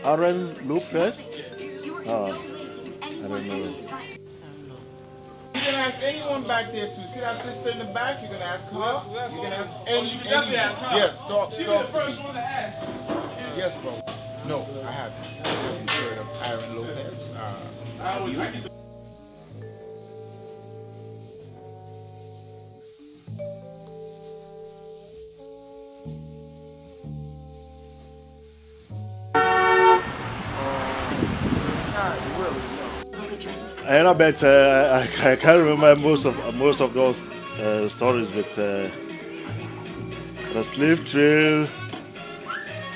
Aaron Lopez? Oh, I don't know. You can ask anyone back there too. See that sister in the back? You can ask her. You can ask any. Yes, talk to me. Yes, bro. No, I haven't. I haven't heard of Aaron Lopez. Have you? And I bet I can't remember most of those stories, but the slave trade.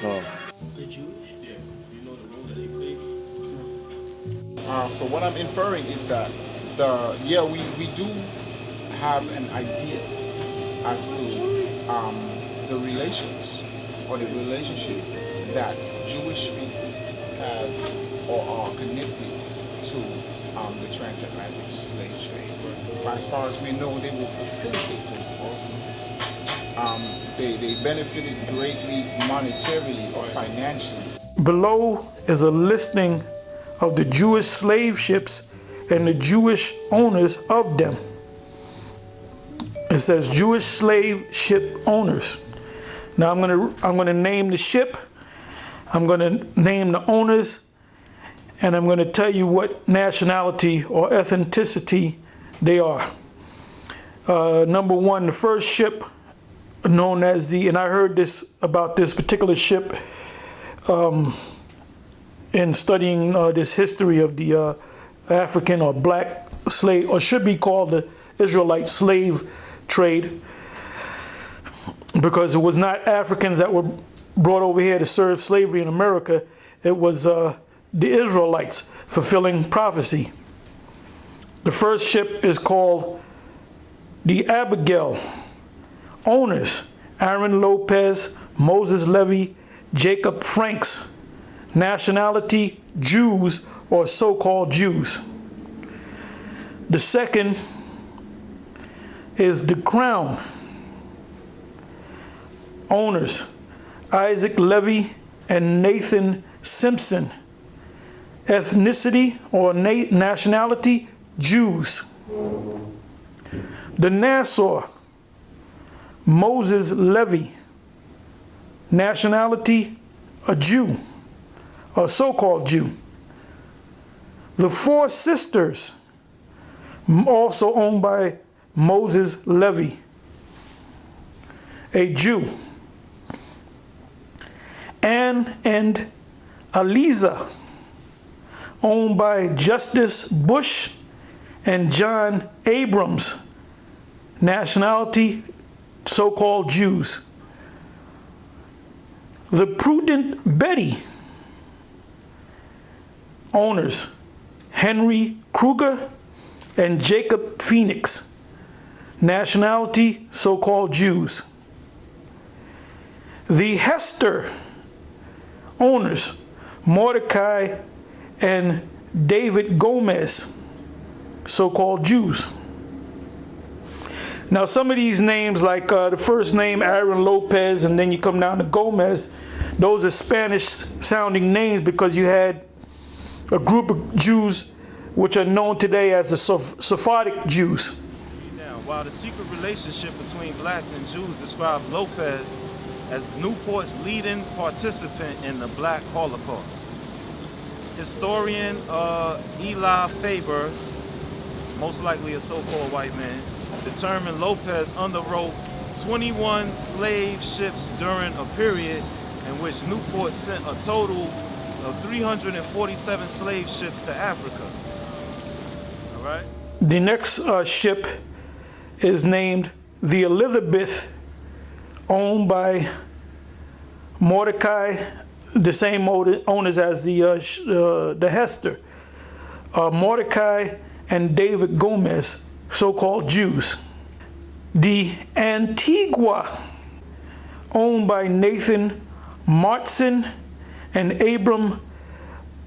No. So what I'm inferring is that we do have an idea as to the relations or the relationship that Jewish people have or are connected to the transatlantic slave trade. As far as we know, they were facilitators also. They benefited greatly monetarily or financially. Below is a listing of the Jewish slave ships and the Jewish owners of them. It says Jewish slave ship owners. Now I'm gonna name the ship, I'm gonna name the owners, and I'm gonna tell you what nationality or ethnicity they are. Number one, the first ship known as and I heard this about this particular ship in studying this history of the African or black slave, or should be called the Israelite slave trade, because it was not Africans that were brought over here to serve slavery in America. It was the Israelites fulfilling prophecy. The first ship is called the Abigail. Owners, Aaron Lopez, Moses Levy, Jacob Franks. Nationality, Jews or so-called Jews. The second is the Crown. Owners, Isaac Levy and Nathan Simpson. Ethnicity or nationality, Jews. The Nassau, Moses Levy. Nationality, a Jew, a so-called Jew. The Four Sisters, also owned by Moses Levy, a Jew. Anne and Eliza, owned by Justice Bush and John Abrams. Nationality, so-called Jews. The Prudent Betty, owners, Henry Kruger and Jacob Phoenix. Nationality, so-called Jews. The Hester, owners, Mordecai and David Gomez, so-called Jews. Now some of these names, like the first name, Aaron Lopez, and then you come down to Gomez, those are Spanish sounding names because you had a group of Jews which are known today as the Sephardic Jews. Now, while the secret relationship between blacks and Jews described Lopez as Newport's leading participant in the Black Holocaust. Historian Eli Faber, most likely a so-called white man, determined Lopez underwrote 21 slave ships during a period in which Newport sent a total of 347 slave ships to Africa. All right? The next ship is named the Elizabeth, owned by Mordecai, the same owners as the Hester. Mordecai and David Gomez, so-called Jews. The Antigua, owned by Nathan Martson and Abram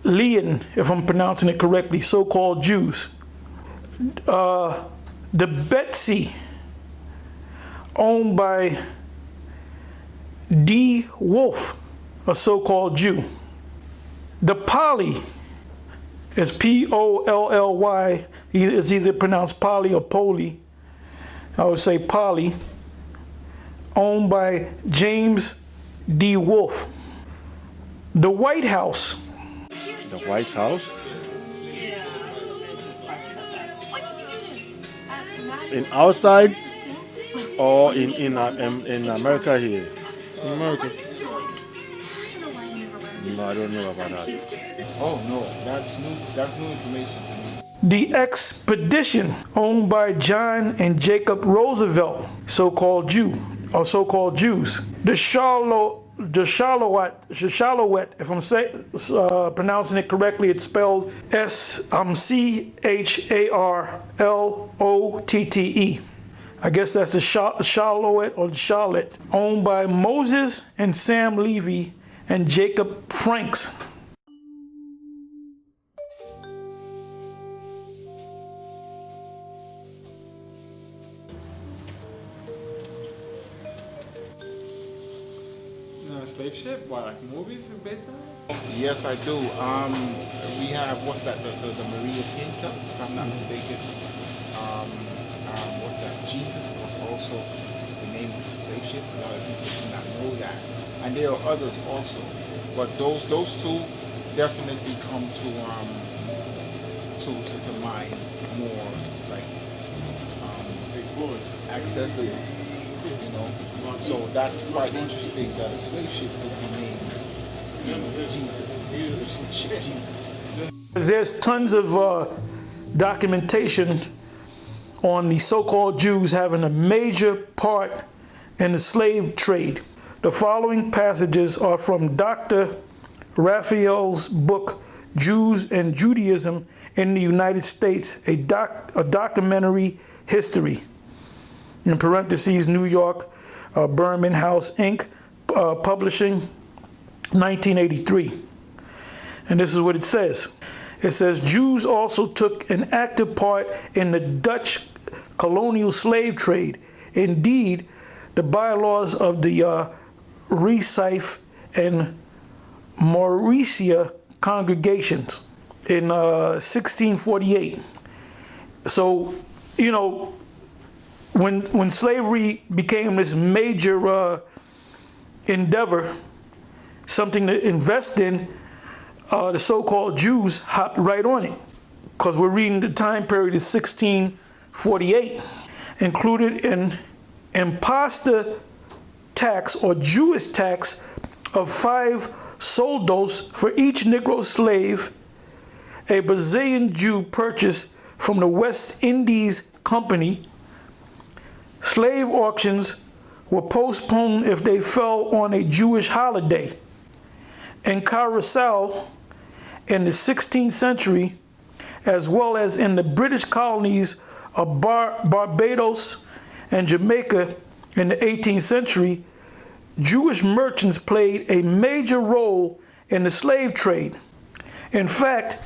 Leon, if I'm pronouncing it correctly, so-called Jews. The Betsy, owned by D. Wolf, a so-called Jew. The poly is P-O-L-L-Y. It's either pronounced poly or poly. I would say poly. Owned by James D. Wolfe. The White House. The White House? In outside or in America here? In America. No, I don't know about that. Oh no, that's new information to me. The Expedition, owned by John and Jacob Roosevelt, so-called Jew, or so-called Jews. The Charlotte, if I'm pronouncing it correctly, it's spelled Charlotte. I guess that's the Charlotte or Charlotte, owned by Moses and Sam Levy and Jacob Franks. Slave ship? What, like movies based on it? Yes, I do. We have, what's that, the Maria Pinta, if I'm not mistaken. What's that? Jesus was also the name of the slave ship. A lot of people do not know that. And there are others also. But those two definitely come to mind more like accessible, you know. So that's quite interesting that a slave ship would be named Jesus. There's tons of documentation on the so-called Jews having a major part in the slave trade. The following passages are from Dr. Raphael's book, Jews and Judaism in the United States, a documentary history. In parentheses, New York, Berman House, Inc., publishing 1983. And this is what it says. It says, Jews also took an active part in the Dutch colonial slave trade. Indeed, the bylaws of the Recife and Mauricia congregations in 1648. So, you know, when slavery became this major endeavor, something to invest in, the so-called Jews hopped right on it, because we're reading the time period is 1648. Included an imposter tax or Jewish tax of 5 soldos for each Negro slave a Brazilian Jew purchased from the West Indies Company. Slave auctions were postponed if they fell on a Jewish holiday. In Curacao in the 16th century, as well as in the British colonies of Barbados and Jamaica in the 18th century, Jewish merchants played a major role in the slave trade. In fact,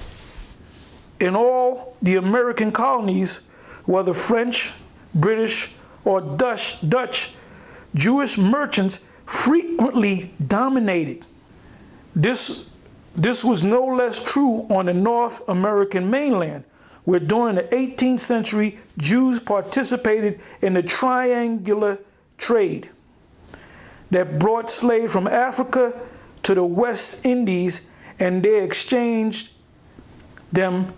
in all the American colonies, whether French, British, or Dutch, Jewish merchants frequently dominated. This was no less true on the North American mainland, where during the 18th century, Jews participated in the triangular trade that brought slaves from Africa to the West Indies, and they exchanged them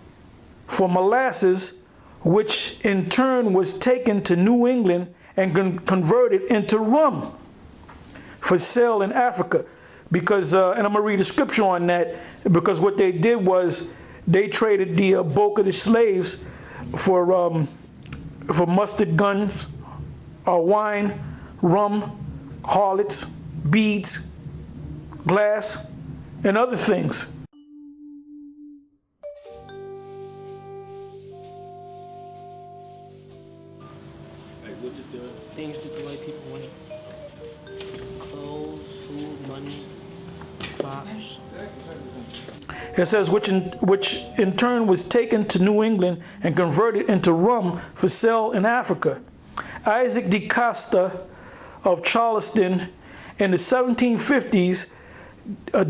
for molasses, which in turn was taken to New England and converted into rum for sale in Africa. Because, and I'm gonna read a scripture on that, because what they did was they traded the bulk of the slaves for mustard guns, wine, rum, harlots, beads, glass, and other things. Like, what did the things that the white people wanted? Clothes, food, money, crops. It says, which in turn was taken to New England and converted into rum for sale in Africa. Isaac de Costa of Charleston in the 1750s,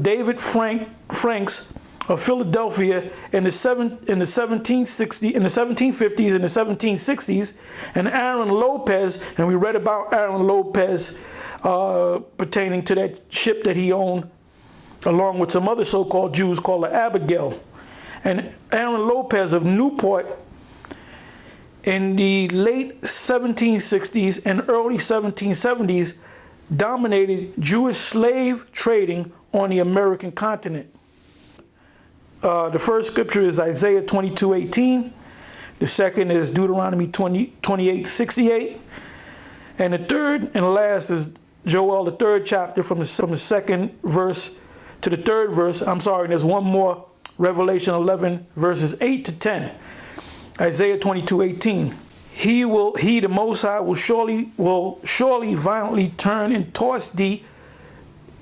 David Franks of Philadelphia in the 1750s and the 1760s, and Aaron Lopez, and we read about Aaron Lopez pertaining to that ship that he owned, along with some other so-called Jews called the Abigail. And Aaron Lopez of Newport in the late 1760s and early 1770s dominated Jewish slave trading on the American continent. The first scripture is Isaiah 22:18. The second is Deuteronomy 28:68. And the third and last is Joel, the third chapter, from the second verse to the third verse. I'm sorry, there's one more, Revelation 11, verses 8 to 10. Isaiah 22:18. He, the Most High, will surely violently turn and toss thee,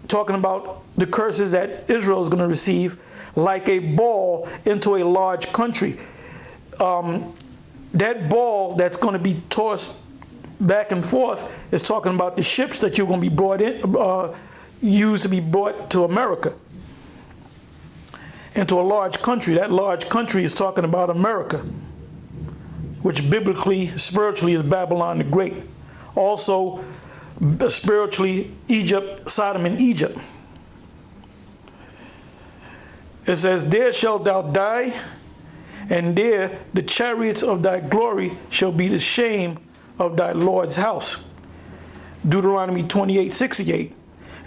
talking about the curses that Israel is going to receive, like a ball into a large country. That ball that's going to be tossed back and forth is talking about the ships that you're going to be brought in, used to be brought to America, into a large country. That large country is talking about America, which biblically, spiritually is Babylon the Great. Also, spiritually, Egypt, Sodom and Egypt. It says, there shalt thou die, and there the chariots of thy glory shall be the shame of thy Lord's house. Deuteronomy 28:68.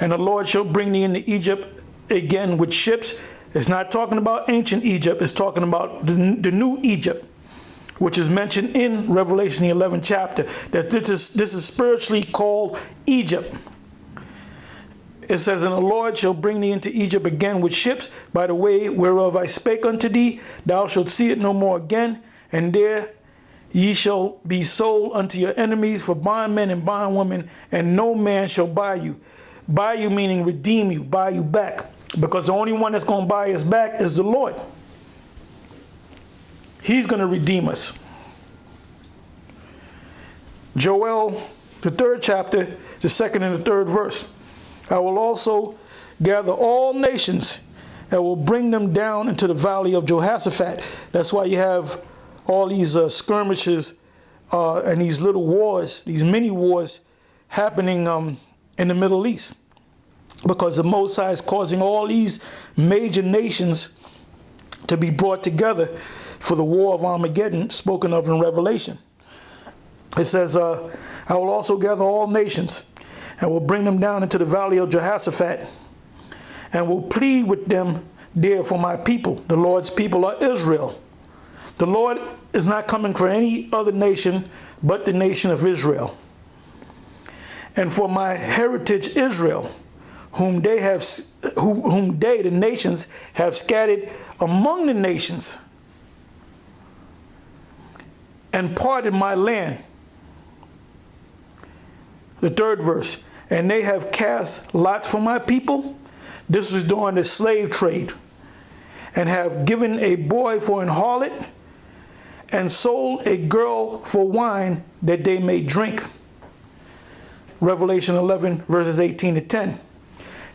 And the Lord shall bring thee into Egypt again with ships. It's not talking about ancient Egypt, it's talking about the new Egypt, which is mentioned in Revelation the 11th chapter, that this is spiritually called Egypt. It says, and the Lord shall bring thee into Egypt again with ships, by the way whereof I spake unto thee. Thou shalt see it no more again, and there ye shall be sold unto your enemies for bondmen and bondwomen, and no man shall buy you. Buy you meaning redeem you, buy you back, because the only one that's going to buy us back is the Lord. He's going to redeem us. Joel, the third chapter, the second and the third verse. I will also gather all nations and will bring them down into the valley of Jehoshaphat. That's why you have all these skirmishes and these little wars, these mini wars happening in the Middle East. Because the Most High is causing all these major nations to be brought together for the war of Armageddon, spoken of in Revelation. It says, I will also gather all nations and will bring them down into the valley of Jehoshaphat, and will plead with them there for my people. The Lord's people are Israel. The Lord is not coming for any other nation but the nation of Israel. And for my heritage Israel, whom they, the nations, have scattered among the nations, and parted my land. The third verse, and they have cast lots for my people. This was during the slave trade. And have given a boy for an harlot, and sold a girl for wine that they may drink. Revelation 11, verses 18 to 10.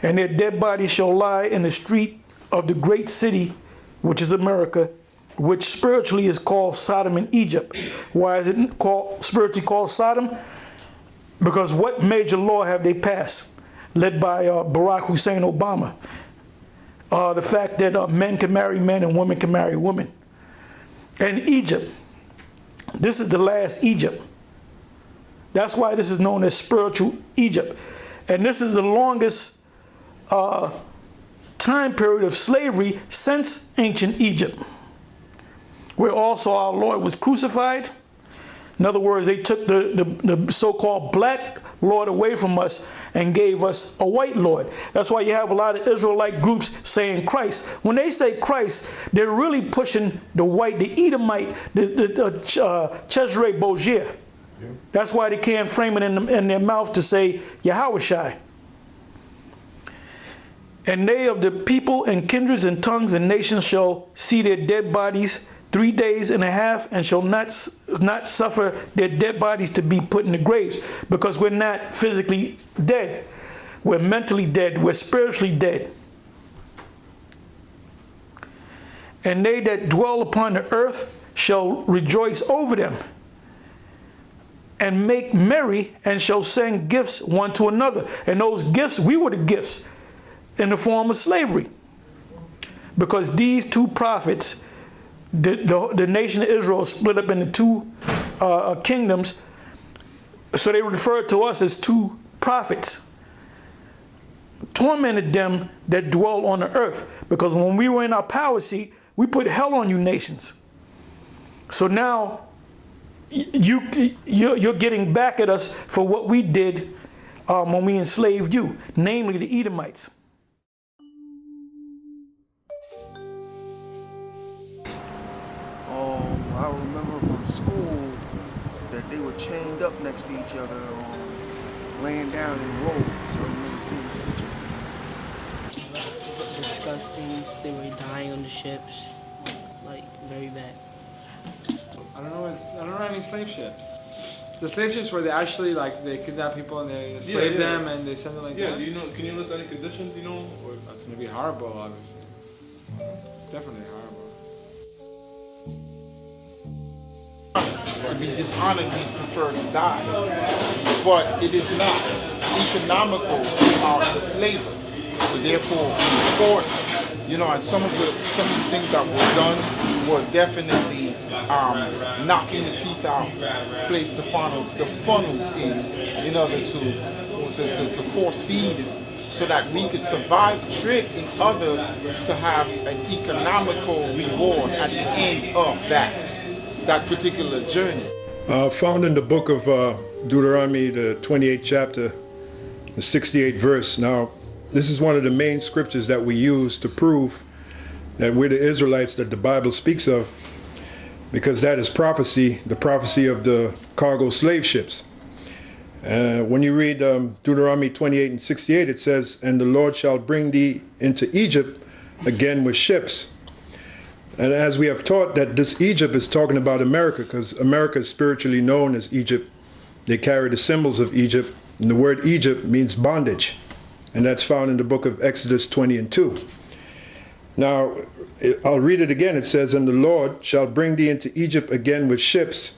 And their dead bodies shall lie in the street of the great city, which is America, which spiritually is called Sodom and Egypt. Why is it spiritually called Sodom? Because what major law have they passed, led by Barack Hussein Obama? The fact that men can marry men and women can marry women. And Egypt, this is the last Egypt. That's why this is known as spiritual Egypt. And this is the longest time period of slavery since ancient Egypt, where also our Lord was crucified. In other words, they took the so-called black Lord away from us and gave us a white Lord. That's why you have a lot of Israelite groups saying Christ. When they say Christ, they're really pushing the white, the Edomite, the Cesare Borgia. Yeah. That's why they can't frame it in their mouth to say Yahushai. And they of the people and kindreds and tongues and nations shall see their dead bodies 3 days and a half, and shall not suffer their dead bodies to be put in the graves, because we're not physically dead. We're mentally dead. We're spiritually dead. and they that dwell upon the earth shall rejoice over them, and make merry, and shall send gifts one to another. And those gifts, we were the gifts in the form of slavery. Because these two prophets, the nation of Israel split up into two kingdoms, so they referred to us as two prophets. Tormented them that dwell on the earth. Because when we were in our power seat, we put hell on you nations. So now, you're getting back at us for what we did when we enslaved you, namely the Edomites. I remember from school that they were chained up next to each other, laying down in the road. So I remember seeing the picture. Disgusting. They were dying on the ships, like very bad. I don't know any slave ships. The slave ships where they actually they kidnap people and they enslave them and they send them like that. Yeah, do you know? Can you list any conditions? You know, or That's gonna be horrible, obviously. Definitely horrible. To be dishonored, we prefer to die. But it is not economical to our enslavers. So therefore, we forced, and some of the things that were done were definitely knocking the teeth out, place the funnels in order to force feed so that we could survive the trip in order to have an economical reward at the end of that particular journey. Found in the book of Deuteronomy, the 28th chapter, the 68th verse. Now, this is one of the main scriptures that we use to prove that we're the Israelites that the Bible speaks of, because that is prophecy, the prophecy of the cargo slave ships. When you read Deuteronomy 28 and 68, it says, "And the Lord shall bring thee into Egypt again with ships." And as we have taught, that this Egypt is talking about America, because America is spiritually known as Egypt. They carry the symbols of Egypt, and the word Egypt means bondage. And that's found in the book of Exodus 20 and 2. Now, I'll read it again. It says, "And the Lord shall bring thee into Egypt again with ships.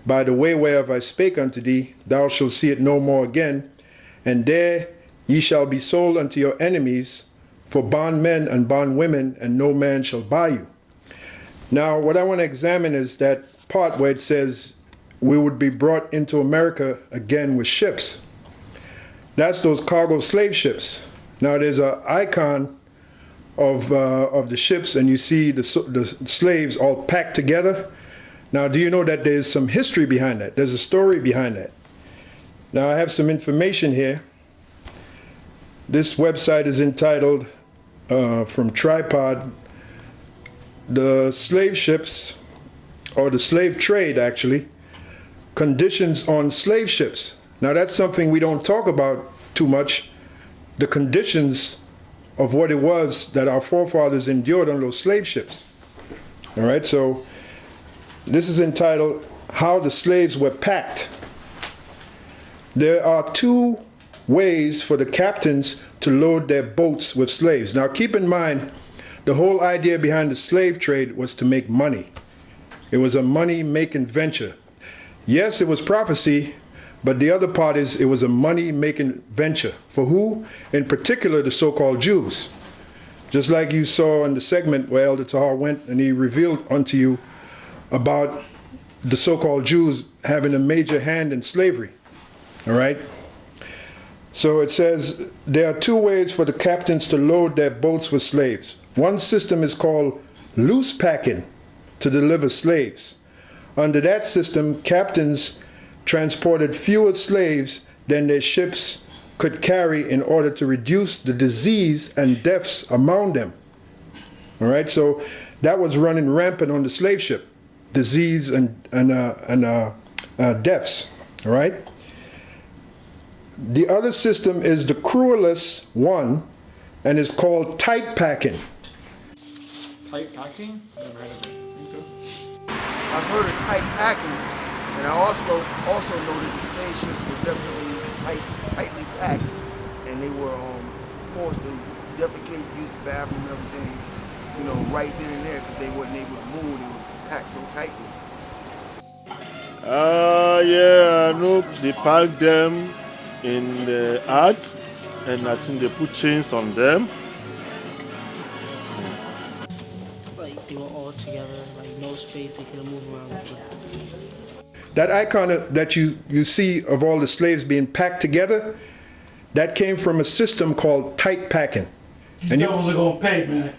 By the way whereof I spake unto thee, thou shalt see it no more again. And there ye shall be sold unto your enemies for bondmen and bondwomen, and no man shall buy you." Now, what I want to examine is that part where it says we would be brought into America again with ships. That's those cargo slave ships. Now, there's an icon of the ships, and you see the slaves all packed together. Now, do you know that there's some history behind that? There's a story behind that. Now, I have some information here. This website is entitled, from Tripod, "The Slave Ships," or the slave trade actually, conditions on slave ships. Now, that's something we don't talk about too much, the conditions of what it was that our forefathers endured on those slave ships. All right, so this is entitled, "How the Slaves Were Packed." There are two ways for the captains to load their boats with slaves. Now, keep in mind, the whole idea behind the slave trade was to make money. It was a money-making venture. Yes, it was prophecy, but the other part is it was a money-making venture. For who? In particular, the so-called Jews. Just like you saw in the segment where Elder Tahar went and he revealed unto you about the so-called Jews having a major hand in slavery. All right? So it says there are two ways for the captains to load their boats with slaves. One system is called loose packing to deliver slaves. Under that system, captains transported fewer slaves than their ships could carry in order to reduce the disease and deaths among them. All right, so that was running rampant on the slave ship, disease and deaths. All right. The other system is the cruelest one, and is called tight packing. Tight packing? Never heard of it. I've heard of tight packing, and I also know that the slave ships were definitely tightly packed, and they were forced to defecate, use the bathroom and everything you know, right then and there because they wasn't able to move. They were packed so tightly. Yeah, I know they pack them in the art, and I think they put chains on them. Like they were all together, like no space, they couldn't move around. That icon that you see of all the slaves being packed together, that came from a system called tight packing. And devils are gonna pay, man.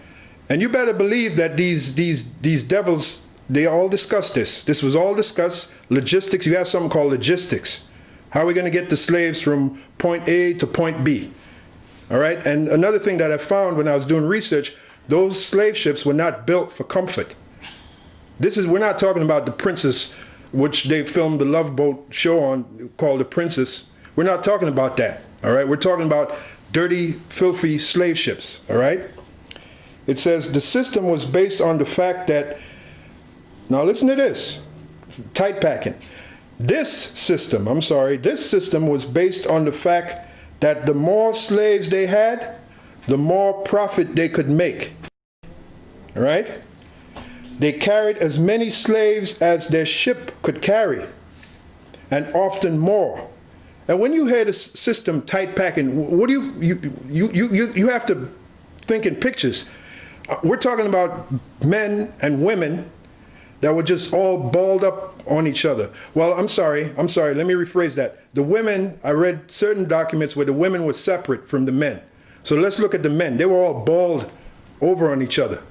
And you better believe that these devils, they all discussed this. This was all discussed. Logistics, you have something called logistics. How are we going to get the slaves from point A to point B? All right, and another thing that I found when I was doing research, those slave ships were not built for comfort. We're not talking about the Princess, which they filmed the Love Boat show on called The Princess. We're not talking about that, all right? We're talking about dirty, filthy slave ships, all right? It says the system was based on the fact that, now listen to this, tight packing. This system was based on the fact that the more slaves they had, the more profit they could make, all right? They carried as many slaves as their ship could carry, and often more. And when you hear the system tight packing, what do you have to think in pictures. We're talking about men and women that were just all balled up on each other. Well, I'm sorry, let me rephrase that. The women, I read certain documents where the women were separate from the men. So let's look at the men. They were all balled over on each other,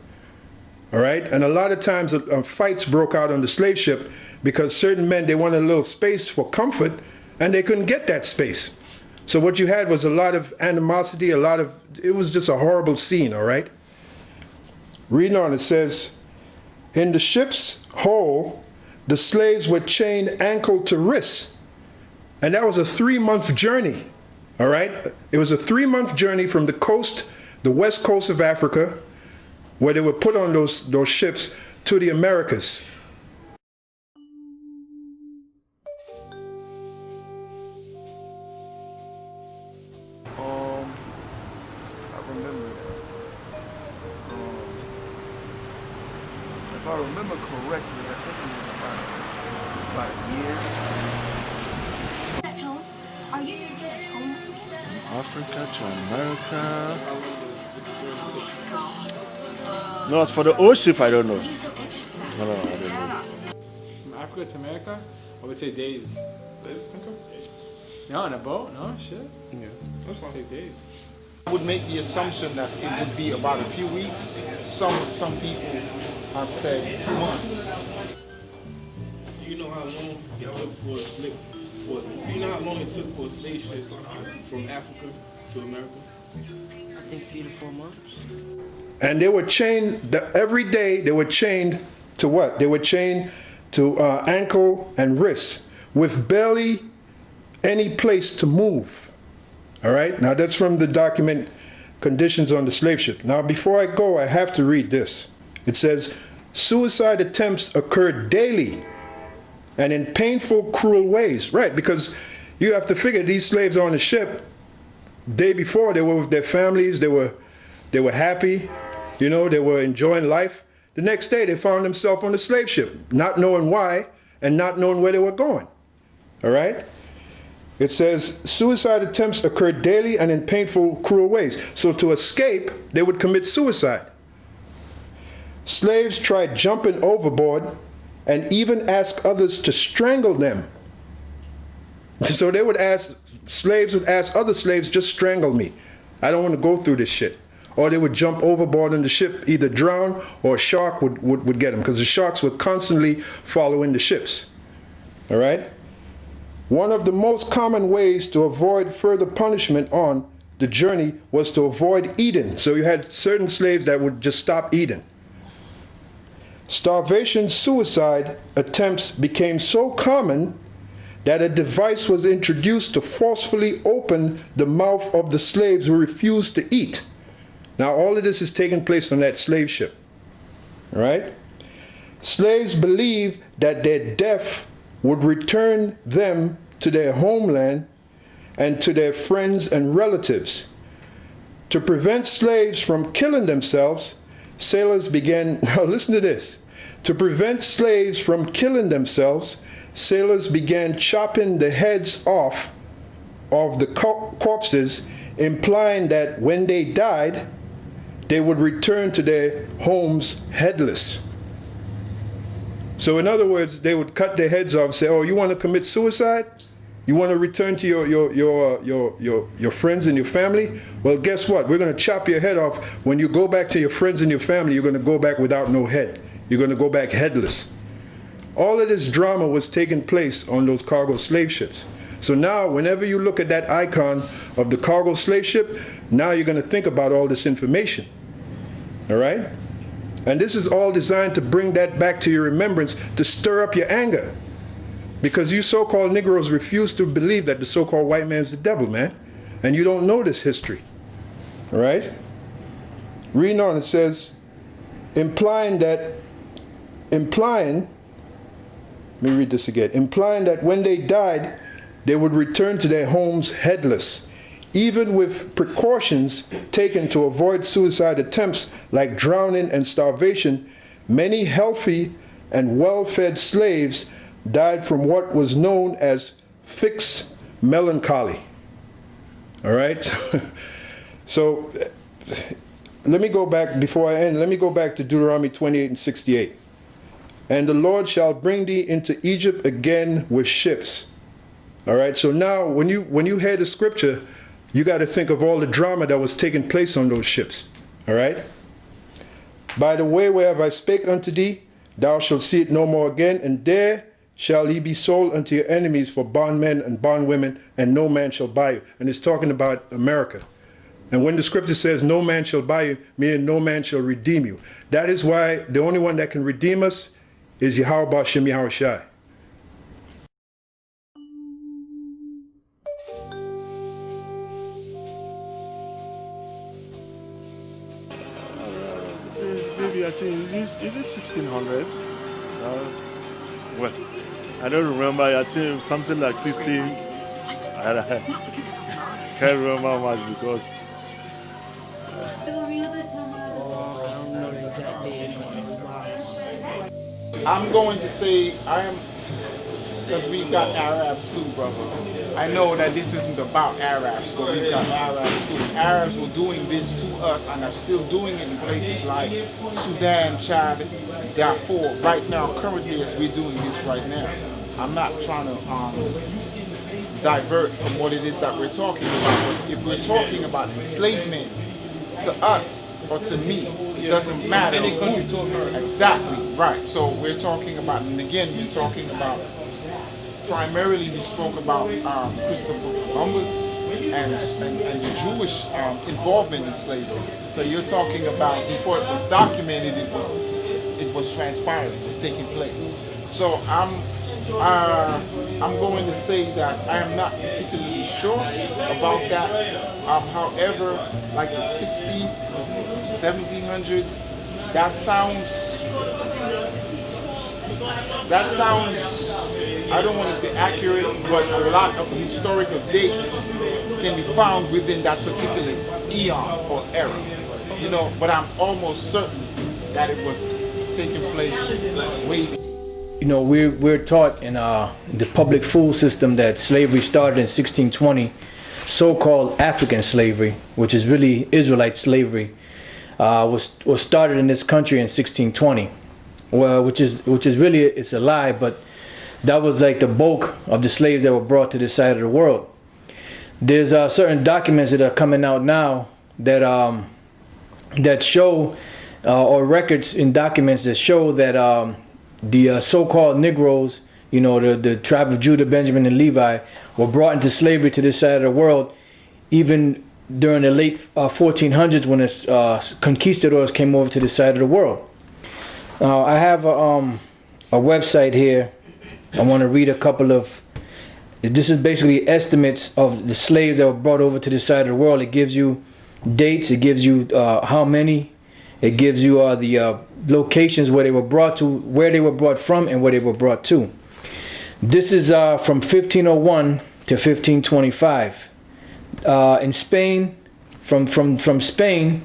all right? And a lot of times fights broke out on the slave ship because certain men, they wanted a little space for comfort and they couldn't get that space. So what you had was a lot of animosity, it was just a horrible scene, all right? Reading on, it says, in the ship's hold, the slaves were chained ankle to wrist. And that was a 3-month journey, all right? It was a 3-month journey from the coast, the west coast of Africa, where they were put on those ships to the Americas. I remember that. If I remember correctly, I think it was about a year. That tone? Are you using a tone? Africa to America. No, as for the old ship, I don't know. What are you so anxious about? No, I don't know. From Africa to America, I would say days. No, on a boat? No, shit. Yeah, that's fine. Take days. I would make the assumption that it would be about a few weeks. Some people have said months. Do you know how long it took for a slave? Do you know how long it took for a slave ship from Africa to America? I think 3 to 4 months. And they were chained, every day they were chained to what? They were chained to ankle and wrist with barely any place to move. All right, now that's from the document Conditions on the Slave Ship. Now before I go, I have to read this. It says, suicide attempts occurred daily and in painful, cruel ways. Right, because you have to figure these slaves on the ship, day before they were with their families, they were happy, you know, they were enjoying life. The next day they found themselves on the slave ship, not knowing why and not knowing where they were going. All right? It says, suicide attempts occurred daily and in painful, cruel ways. So to escape, they would commit suicide. Slaves tried jumping overboard and even ask others to strangle them. So they would slaves would ask other slaves, just strangle me. I don't want to go through this shit. Or they would jump overboard and the ship either drown or a shark would get them, because the sharks were constantly following the ships. All right? One of the most common ways to avoid further punishment on the journey was to avoid eating. So you had certain slaves that would just stop eating. Starvation suicide attempts became so common that a device was introduced to forcefully open the mouth of the slaves who refused to eat. Now all of this is taking place on that slave ship. All right? Slaves believed that their death would return them to their homeland and to their friends and relatives. To prevent slaves from killing themselves, sailors began, now listen to this, to prevent slaves from killing themselves, sailors began chopping the heads off of the corpses, implying that when they died, they would return to their homes headless. So in other words, they would cut their heads off and say, oh, you want to commit suicide? You want to return to your friends and your family? Well, guess what? We're going to chop your head off. When you go back to your friends and your family, you're going to go back without no head. You're going to go back headless. All of this drama was taking place on those cargo slave ships. So now, whenever you look at that icon of the cargo slave ship, now you're going to think about all this information. All right? And this is all designed to bring that back to your remembrance, to stir up your anger. Because you so-called Negroes refuse to believe that the so-called white man's the devil, man. And you don't know this history. All right? Reading on, it says, implying, let me read this again. Implying that when they died, they would return to their homes headless, even with precautions taken to avoid suicide attempts like drowning and starvation. Many healthy and well-fed slaves died from what was known as fixed melancholy. All right? So let me go back, before I end, let me go back to Deuteronomy 28 and 68. And the Lord shall bring thee into Egypt again with ships. All right, so now when you hear the scripture, you got to think of all the drama that was taking place on those ships. All right? By the way wherever I spake unto thee, thou shalt see it no more again, and there shall ye be sold unto your enemies for bondmen and bondwomen, and no man shall buy you. And it's talking about America. And when the scripture says no man shall buy you, meaning no man shall redeem you, that is why the only one that can redeem us is Yahweh B'Shem Yahweh Shai. Maybe I think, is it 1600? Well, I don't remember. I think something like 16. I can't remember how much because. I don't know the exact date. It's not a while. I'm going to say I am, because we've got Arabs too, brother. I know that this isn't about Arabs, but we've got Arabs too. Arabs were doing this to us and are still doing it in places like Sudan, Chad, Darfur, right now, currently as we're doing this right now. I'm not trying to divert from what it is that we're talking about. But if we're talking about enslavement to us or to me, it doesn't matter who. Exactly, right. So we're talking about, and again, we're talking about, primarily we spoke about Christopher Columbus and the Jewish involvement in slavery. So you're talking about, before it was documented, it was transpiring, it was taking place. So I'm going to say that I am not particularly sure about that. However, like the 1700s, that sounds, I don't want to say accurate, but a lot of historical dates can be found within that particular eon or era. You know, but I'm almost certain that it was taking place way before. You know, we're taught in the public school system that slavery started in 1620, so-called African slavery, which is really Israelite slavery, was started in this country in 1620. Well, which is really, it's a lie, but that was like the bulk of the slaves that were brought to this side of the world. There's certain documents that are coming out now that that show, or records in documents that show that the so-called Negroes, you know, the tribe of Judah, Benjamin, and Levi, were brought into slavery to this side of the world, even during the late 1400s when the conquistadors came over to this side of the world. I have a website here. I want to read a couple of, this is basically estimates of the slaves that were brought over to this side of the world. It gives you dates, it gives you how many, it gives you the locations where they were brought to, where they were brought from, and where they were brought to. This is from 1501 to 1525. In Spain, from Spain,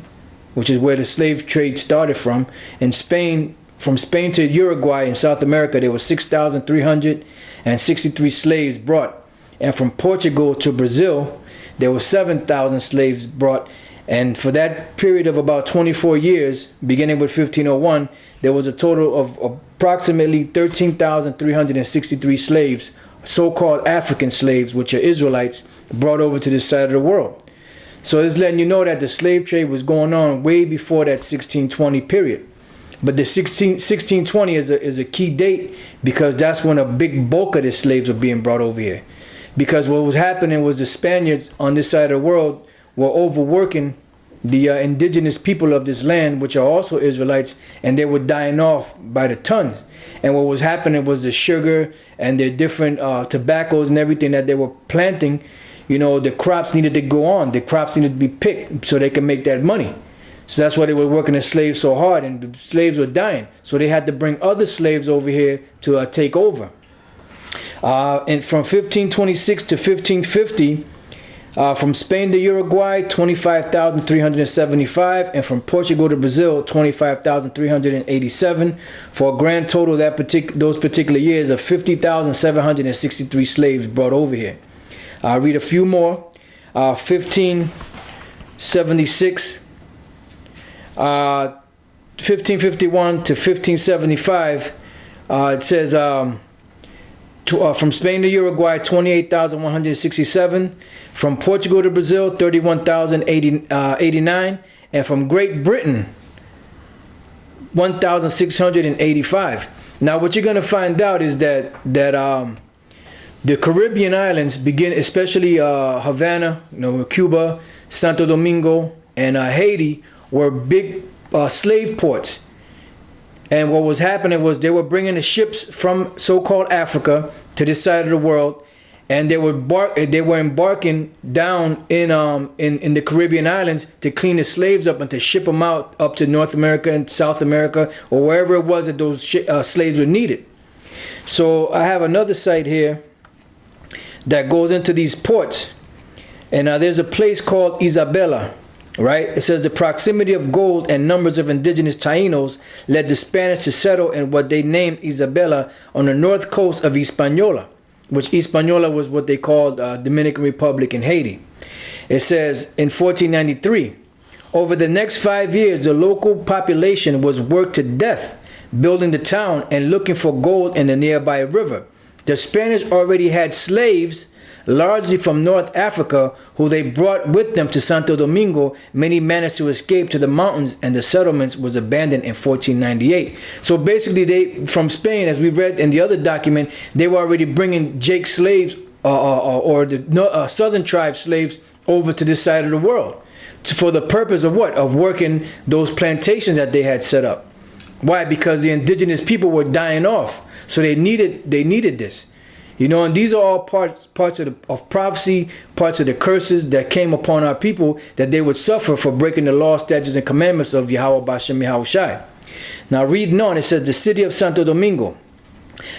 which is where the slave trade started from. In Spain, from Spain to Uruguay in South America, there were 6,363 slaves brought. And from Portugal to Brazil, there were 7,000 slaves brought. And for that period of about 24 years, beginning with 1501, there was a total of approximately 13,363 slaves, so-called African slaves, which are Israelites, brought over to this side of the world. So it's letting you know that the slave trade was going on way before that 1620 period. But the 1620 is a key date because that's when a big bulk of the slaves were being brought over here. Because what was happening was the Spaniards on this side of the world were overworking the indigenous people of this land, which are also Israelites, and they were dying off by the tons. And what was happening was the sugar and the different tobaccos and everything that they were planting, you know, the crops needed to go on. The crops needed to be picked so they could make that money. So that's why they were working the slaves so hard, and the slaves were dying. So they had to bring other slaves over here to take over. And from 1526 to 1550, from Spain to Uruguay, 25,375, and from Portugal to Brazil, 25,387, for a grand total those particular years of 50,763 slaves brought over here. I'll read a few more. 1576, 1551 to 1575, it says from Spain to Uruguay, 28,167. From Portugal to Brazil, 31,089. And from Great Britain, 1,685. Now, what you're going to find out is that the Caribbean islands begin, especially Havana, Cuba, Santo Domingo, and Haiti, were big slave ports. And what was happening was they were bringing the ships from so-called Africa to this side of the world, and they were embarking down in the Caribbean islands to clean the slaves up and to ship them out up to North America and South America or wherever it was that those slaves were needed. So I have another site here that goes into these ports, and there's a place called Isabela. Right? It says the proximity of gold and numbers of indigenous Tainos led the Spanish to settle in what they named Isabela on the north coast of Hispaniola, which Hispaniola was what they called Dominican Republic in Haiti. It says in 1493, over the next 5 years, the local population was worked to death building the town and looking for gold in the nearby river. The Spanish already had slaves largely from North Africa, who they brought with them to Santo Domingo. Many managed to escape to the mountains, and the settlements was abandoned in 1498. So basically, they from Spain, as we read in the other document, they were already bringing Jake slaves or the southern tribe slaves over to this side of the world for the purpose of what? Of working those plantations that they had set up. Why? Because the indigenous people were dying off, so they needed this. And these are all parts of prophecy, parts of the curses that came upon our people, that they would suffer for breaking the law, statutes, and commandments of Yahweh Bashem Yahweh Shai. Now reading on, it says the city of Santo Domingo.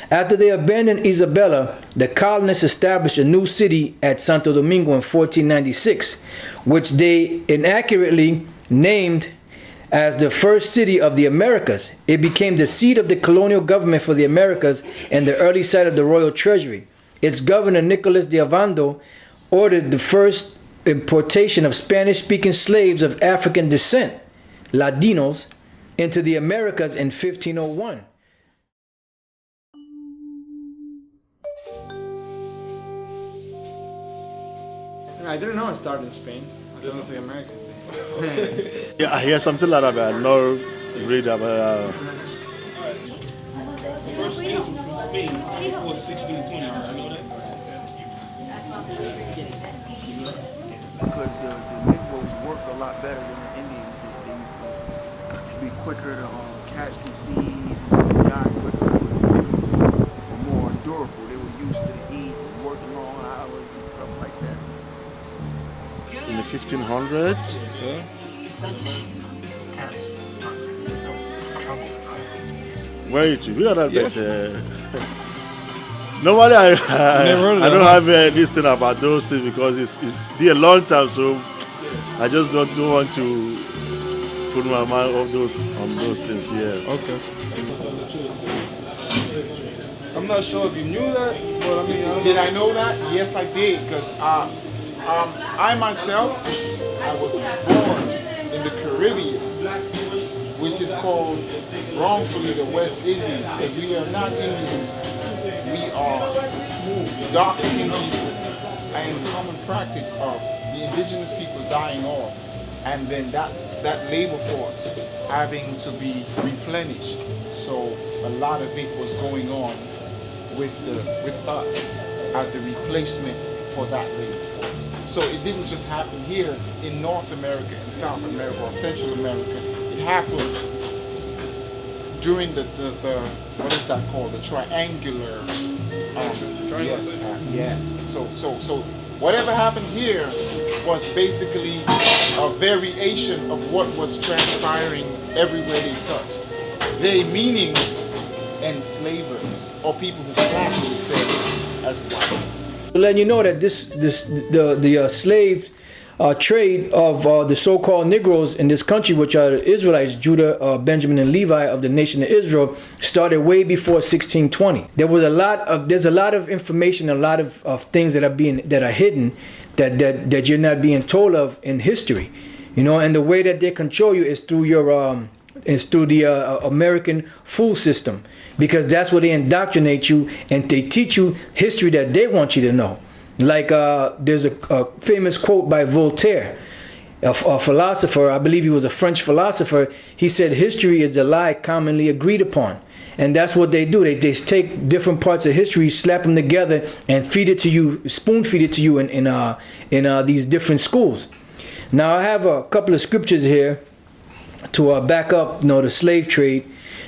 After they abandoned Isabela, the colonists established a new city at Santo Domingo in 1496, which they inaccurately named as the first city of the Americas. It became the seat of the colonial government for the Americas and the early site of the royal treasury. Its governor, Nicolas de Ovando, ordered the first importation of Spanish-speaking slaves of African descent, Ladinos, into the Americas in 1501. I didn't know it started in Spain. I thought it was like American. Yeah, I hear something like that, but I don't read about. First slaves were from Spain before 1620. You know that? Because the Negroes worked a lot better than the Indians did. They used to be quicker to catch disease and die quicker. The Negroes were more durable. They were used to the heat, working long hours and stuff like that. In the 1500s. Yeah. Wait, we got that better. Normally, I don't have this thing about those things because it's been a long time, so I just don't want to put my mind on those things. Yeah. Okay. I'm not sure if you knew that, but I mean, Did I know that? Yes, I did, because I myself, I was born in the Caribbean, which is called wrongfully the West Indies, because we are not Indians. We are dark-skinned people, and common practice of the indigenous people dying off, and then that labor force having to be replenished. So a lot of it was going on with us as the replacement for that labor force. So it didn't just happen here in North America and South America or Central America. It happened during the what is that called? The triangular. Yes. So whatever happened here was basically a variation of what was transpiring everywhere they touched. They meaning enslavers or people who class themselves as white. Letting you know that the slave trade of the so-called Negroes in this country, which are the Israelites, Judah, Benjamin, and Levi of the nation of Israel, started way before 1620. There's a lot of information, a lot of things that are hidden, that you're not being told of in history, you know. And the way that they control you is through the American fool system, because that's where they indoctrinate you and they teach you history that they want you to know. Like there's a famous quote by Voltaire, a philosopher. I believe he was a French philosopher. He said, "History is a lie commonly agreed upon." And that's what they do. They just take different parts of history, slap them together, and feed it to you, spoon feed it to you in these different schools. Now I have a couple of scriptures here to back up, the slave trade.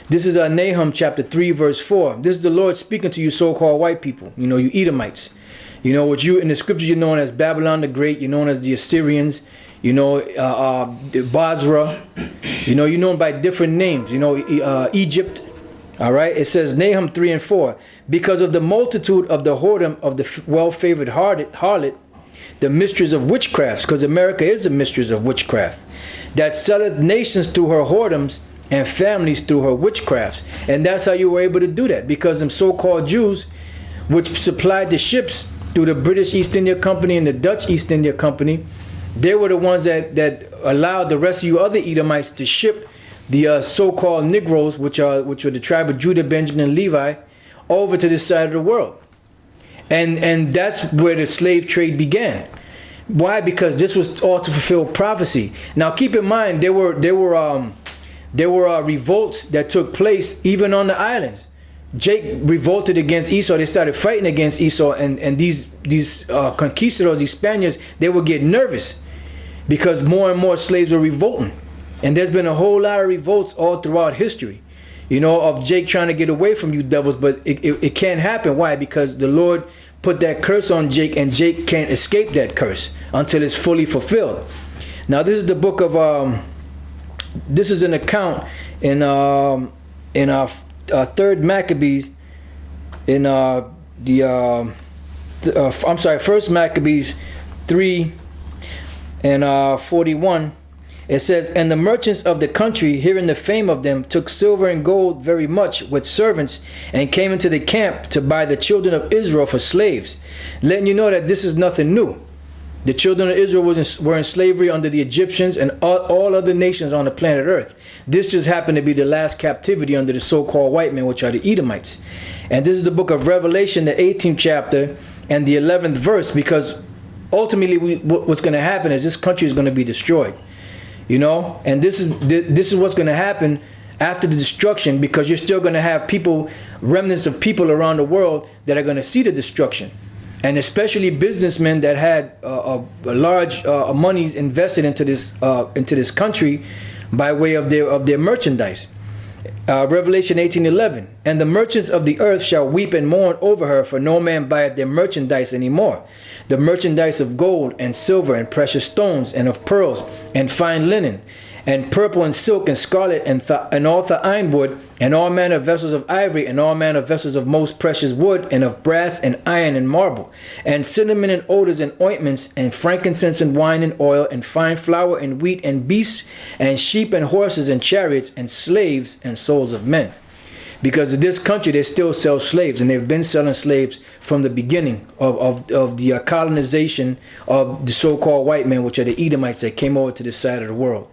This is Nahum chapter 3, verse 4. This is the Lord speaking to you, so-called white people. You Edomites. What you in the scriptures you're known as Babylon the Great. You're known as the Assyrians. The Basra. You're known by different names. Egypt. All right. It says Nahum 3 and 4. Because of the multitude of the whoredom of the well-favored harlot, the mistress of witchcrafts, because America is the mistress of witchcraft, that selleth nations through her whoredoms and families through her witchcrafts. And that's how you were able to do that, because them so-called Jews, which supplied the ships through the British East India Company and the Dutch East India Company, they were the ones that allowed the rest of you other Edomites to ship the so-called Negroes, which are the tribe of Judah, Benjamin, and Levi, over to this side of the world. And that's where the slave trade began. Why? Because this was all to fulfill prophecy. Now keep in mind, there were revolts that took place even on the islands. Jake revolted against Esau. They started fighting against Esau, and these conquistadors, these Spaniards, they would get nervous because more and more slaves were revolting. And there's been a whole lot of revolts all throughout history, of Jake trying to get away from you devils, but it can't happen. Why? Because the Lord put that curse on Jake, and Jake can't escape that curse until it's fully fulfilled. Now this is the book of this is an account in our third Maccabees, in First Maccabees 3 and 41. It says, "And the merchants of the country, hearing the fame of them, took silver and gold very much with servants, and came into the camp to buy the children of Israel for slaves." Letting you know that this is nothing new. The children of Israel were in slavery under the Egyptians and all other nations on the planet Earth. This just happened to be the last captivity under the so-called white men, which are the Edomites. And this is the book of Revelation, the 18th chapter and the 11th verse, because ultimately what's going to happen is this country is going to be destroyed. And this is what's going to happen after the destruction, because you're still going to have remnants of people around the world that are going to see the destruction. And especially businessmen that had large monies invested into this country by way of their merchandise. Revelation 18:11. "And the merchants of the earth shall weep and mourn over her, for no man buyeth their merchandise any more. The merchandise of gold and silver and precious stones and of pearls and fine linen, and purple and silk and scarlet and all the ironwood and all manner of vessels of ivory and all manner of vessels of most precious wood and of brass and iron and marble and cinnamon and odors and ointments and frankincense and wine and oil and fine flour and wheat and beasts and sheep and horses and chariots and slaves and souls of men. Because in this country they still sell slaves, and they've been selling slaves from the beginning of the colonization of the so-called white men, which are the Edomites that came over to this side of the world.